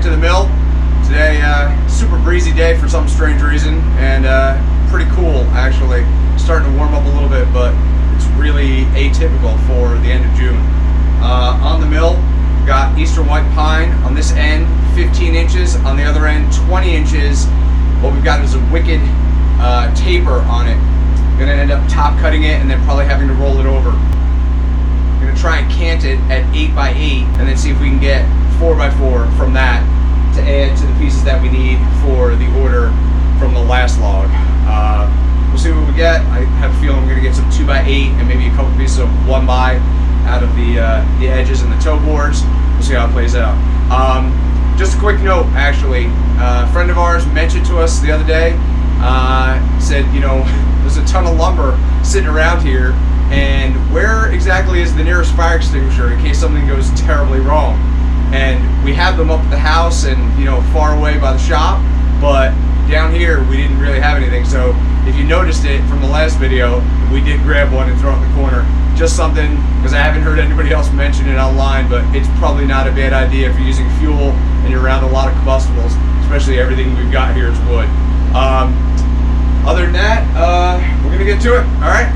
to the mill. Today, super breezy day for some strange reason, and pretty cool actually. Starting to warm up a little bit, but it's really atypical for the end of June. On the mill, we've got Eastern White Pine on this end, 15 inches. On the other end, 20 inches. What we've got is a wicked taper on it. Gonna end up top cutting it and then probably having to roll it over. Gonna try and cant it at 8x8 and then see if we can get 4x4 from that to add to the pieces that we need for the order from the last log. We'll see what we get. I have a feeling we're gonna get some 2x8 and maybe a couple pieces of 1x out of the edges and the toe boards. We'll see how it plays out. Just a quick note, actually. A friend of ours mentioned to us the other day, said, you know, there's a ton of lumber sitting around here, and where exactly is the nearest fire extinguisher in case something goes terribly wrong? And we have them up at the house and, you know, far away by the shop, but down here we didn't really have anything. So if you noticed it from the last video, we did grab one and throw it in the corner. Just something, because I haven't heard anybody else mention it online, but it's probably not a bad idea if you're using fuel and you're around a lot of combustibles, especially everything we've got here is wood. Other than that, we're gonna get to it, all right?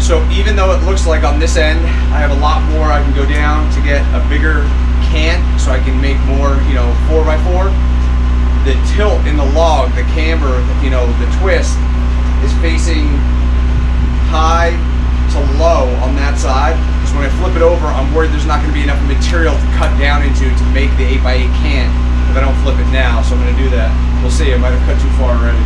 So even though it looks like on this end I have a lot more I can go down to get a bigger cant so I can make more, you know, 4x4, the tilt in the log, the camber, you know, the twist is facing high to low on that side. So when I flip it over, I'm worried there's not going to be enough material to cut down into to make the 8x8 cant if I don't flip it now. So I'm going to do that. We'll see. I might have cut too far already.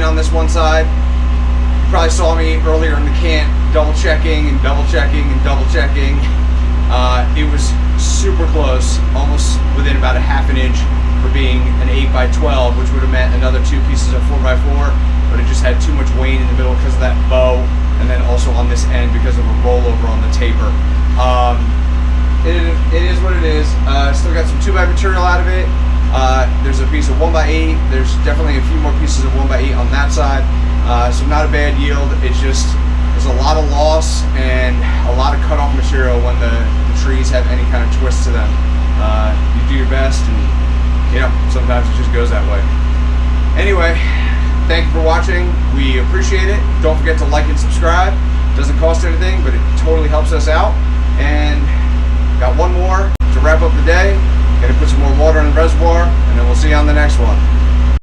on this one side. You probably saw me earlier in the cant double checking and double checking and double checking. It was super close, almost within about a half an inch for being an 8x12, which would have meant another 2 pieces of 4x4, but it just had too much wane in the middle because of that bow, and then also on this end because of a rollover on the taper. It is what it is. Still got some 2x material out of it. There's a piece of 1x8. There's definitely a few more pieces of 1x8 on that side. So not a bad yield. It's just there's a lot of loss and a lot of cut off material when the trees have any kind of twist to them. You do your best, and you know, sometimes it just goes that way. Anyway, thank you for watching. We appreciate it. Don't forget to like and subscribe. Doesn't cost anything, but it totally helps us out. And got one more to wrap up the day. Gonna put some more water in the reservoir, and then we'll see you on the next one.